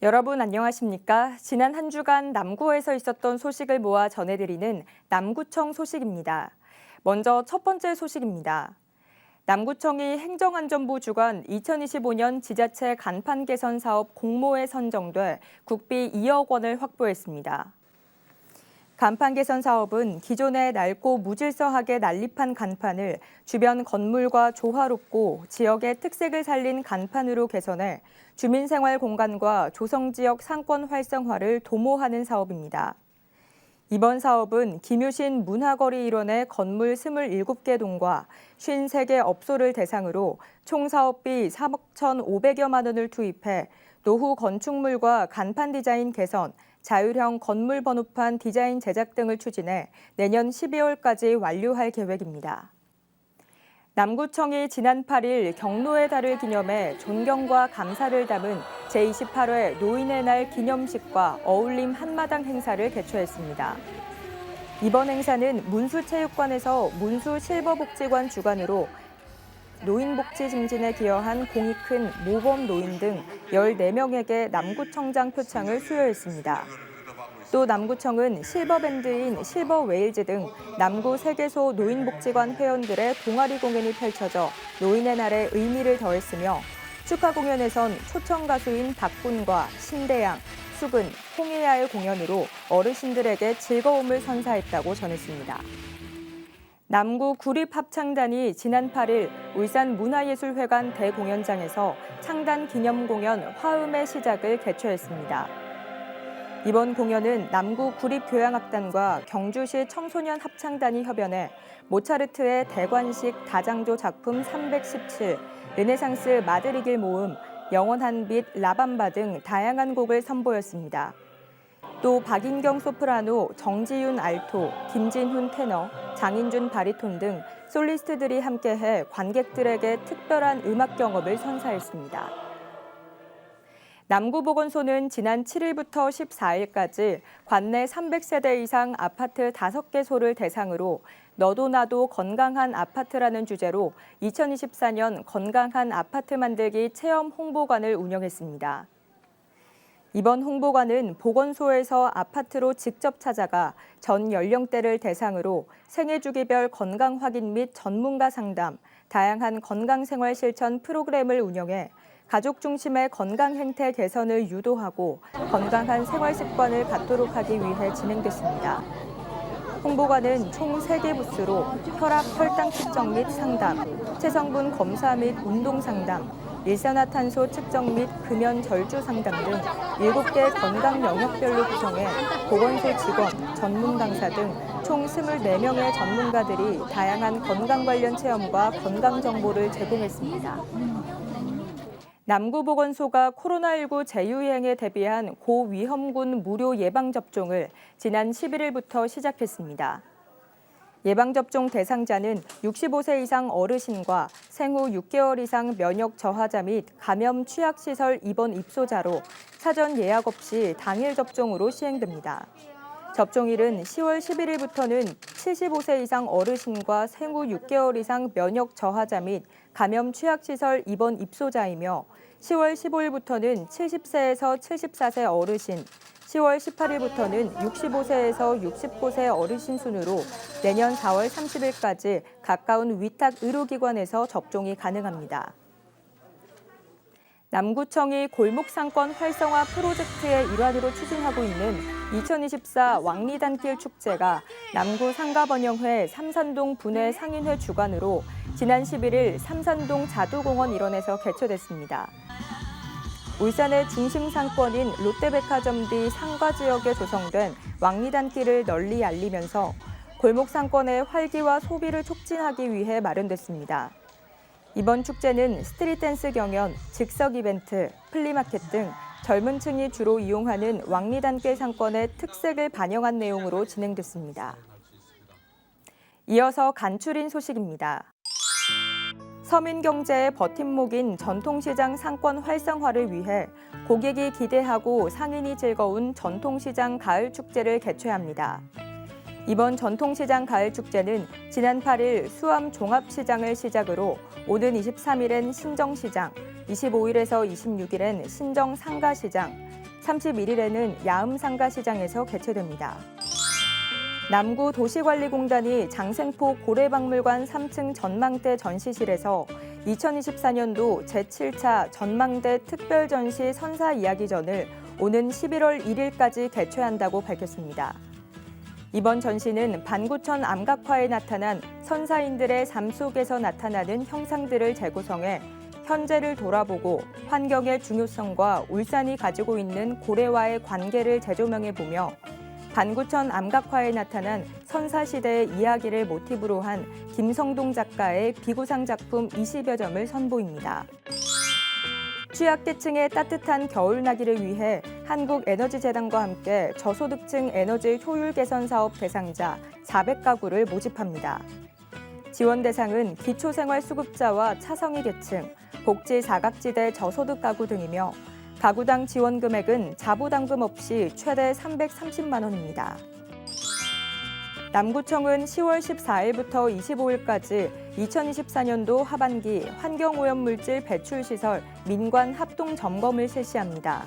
여러분 안녕하십니까? 지난 한 주간 남구에서 있었던 소식을 모아 전해드리는 남구청 소식입니다. 먼저 첫 번째 소식입니다. 남구청이 행정안전부 주관 2025년 지자체 간판 개선 사업 공모에 선정돼 국비 2억 원을 확보했습니다. 간판 개선 사업은 기존의 낡고 무질서하게 난립한 간판을 주변 건물과 조화롭고 지역의 특색을 살린 간판으로 개선해 주민생활 공간과 조성지역 상권 활성화를 도모하는 사업입니다. 이번 사업은 김유신 문화거리 일원의 건물 27개 동과 53개 업소를 대상으로 총 사업비 3억 1,500여만 원을 투입해 노후 건축물과 간판 디자인 개선, 자율형 건물 번호판 디자인 제작 등을 추진해 내년 12월까지 완료할 계획입니다. 남구청이 지난 8일 경로의 달을 기념해 존경과 감사를 담은 제28회 노인의 날 기념식과 어울림 한마당 행사를 개최했습니다. 이번 행사는 문수체육관에서 문수실버복지관 주관으로 노인복지 증진에 기여한 공이 큰 모범 노인 등 14명에게 남구청장 표창을 수여했습니다. 또 남구청은 실버밴드인 실버웨일즈 등 남구 세계소 노인복지관 회원들의 동아리 공연이 펼쳐져 노인의 날에 의미를 더했으며 축하 공연에선 초청 가수인 박군과 신대양, 수근, 홍예아의 공연으로 어르신들에게 즐거움을 선사했다고 전했습니다. 남구 구립합창단이 지난 8일 울산 문화예술회관 대공연장에서 창단 기념 공연 화음의 시작을 개최했습니다. 이번 공연은 남구 구립교향악단과 경주시 청소년 합창단이 협연해 모차르트의 대관식 다장조 작품 317, 르네상스 마드리길 모음, 영원한 빛, 라밤바 등 다양한 곡을 선보였습니다. 또 박인경 소프라노, 정지윤 알토, 김진훈 테너, 장인준 바리톤 등 솔리스트들이 함께해 관객들에게 특별한 음악 경험을 선사했습니다. 남구보건소는 지난 7일부터 14일까지 관내 300세대 이상 아파트 5개소를 대상으로 너도 나도 건강한 아파트라는 주제로 2024년 건강한 아파트 만들기 체험 홍보관을 운영했습니다. 이번 홍보관은 보건소에서 아파트로 직접 찾아가 전 연령대를 대상으로 생애주기별 건강 확인 및 전문가 상담, 다양한 건강생활 실천 프로그램을 운영해 가족 중심의 건강 행태 개선을 유도하고 건강한 생활 습관을 갖도록 하기 위해 진행됐습니다. 홍보관은 총 3개 부스로 혈압, 혈당 측정 및 상담, 체성분 검사 및 운동 상담, 일산화탄소 측정 및 금연 절주 상담 등 7개 건강 영역별로 구성해 보건소 직원, 전문 강사 등 총 24명의 전문가들이 다양한 건강 관련 체험과 건강 정보를 제공했습니다. 남구보건소가 코로나19 재유행에 대비한 고위험군 무료 예방접종을 지난 11일부터 시작했습니다. 예방접종 대상자는 65세 이상 어르신과 생후 6개월 이상 면역 저하자 및 감염 취약시설 입원 입소자로 사전 예약 없이 당일 접종으로 시행됩니다. 접종일은 10월 11일부터는 75세 이상 어르신과 생후 6개월 이상 면역 저하자 및 감염 취약시설 입원 입소자이며 10월 15일부터는 70세에서 74세 어르신, 10월 18일부터는 65세에서 69세 어르신 순으로 내년 4월 30일까지 가까운 위탁 의료기관에서 접종이 가능합니다. 남구청이 골목상권 활성화 프로젝트의 일환으로 추진하고 있는 2024 왕리단길 축제가 남구 상가번영회 삼산동 분회 상인회 주관으로 지난 11일 삼산동 자두공원 일원에서 개최됐습니다. 울산의 중심 상권인 롯데백화점 뒤 상가지역에 조성된 왕리단길을 널리 알리면서 골목 상권의 활기와 소비를 촉진하기 위해 마련됐습니다. 이번 축제는 스트릿 댄스 경연, 즉석 이벤트, 플리마켓 등 젊은 층이 주로 이용하는 왕리단길 상권의 특색을 반영한 내용으로 진행됐습니다. 이어서 간추린 소식입니다. 서민경제의 버팀목인 전통시장 상권 활성화를 위해 고객이 기대하고 상인이 즐거운 전통시장 가을축제를 개최합니다. 이번 전통시장 가을축제는 지난 8일 수암 종합시장을 시작으로 오는 23일엔 신정시장, 25일에서 26일엔 신정상가시장, 31일에는 야음상가시장에서 개최됩니다. 남구도시관리공단이 장생포 고래박물관 3층 전망대 전시실에서 2024년도 제7차 전망대 특별전시 선사 이야기전을 오는 11월 1일까지 개최한다고 밝혔습니다. 이번 전시는 반구천 암각화에 나타난 선사인들의 삶 속에서 나타나는 형상들을 재구성해 현재를 돌아보고 환경의 중요성과 울산이 가지고 있는 고래와의 관계를 재조명해보며 반구천 암각화에 나타난 선사시대의 이야기를 모티브로 한 김성동 작가의 비구상 작품 20여 점을 선보입니다. 취약계층의 따뜻한 겨울나기를 위해 한국에너지재단과 함께 저소득층 에너지 효율 개선 사업 대상자 400가구를 모집합니다. 지원 대상은 기초생활수급자와 차성위 계층, 복지 사각지대 저소득 가구 등이며 가구당 지원 금액은 자부담금 없이 최대 330만 원입니다. 남구청은 10월 14일부터 25일까지 2024년도 하반기 환경오염물질 배출시설 민관 합동 점검을 실시합니다.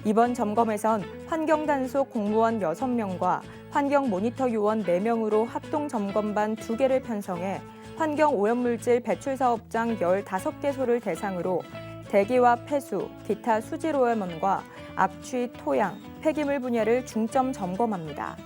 이번 점검에선 환경단속 공무원 6명과 환경모니터 요원 4명으로 합동 점검반 2개를 편성해 환경오염물질 배출사업장 15개소를 대상으로 대기와 폐수, 기타 수질오염원과 악취, 토양, 폐기물 분야를 중점 점검합니다.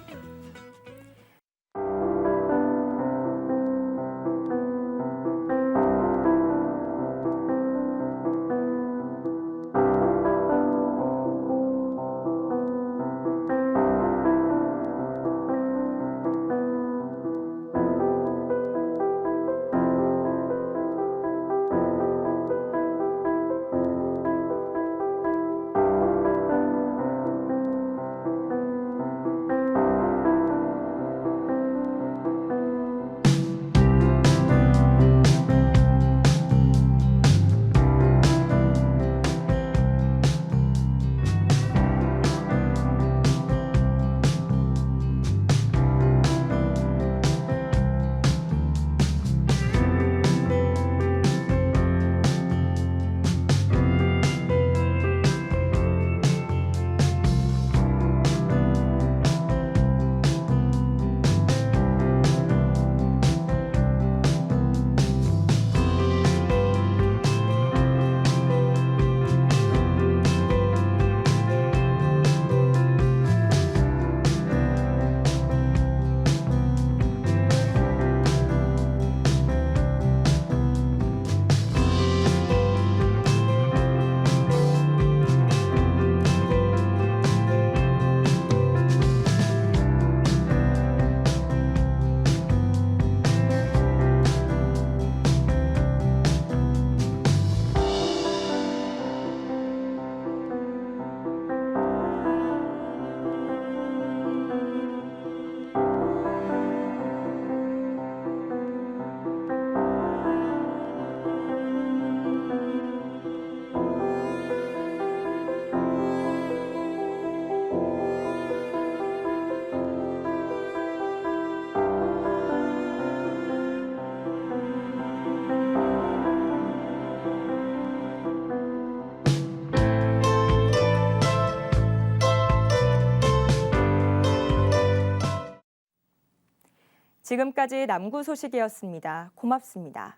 지금까지 남구 소식이었습니다. 고맙습니다.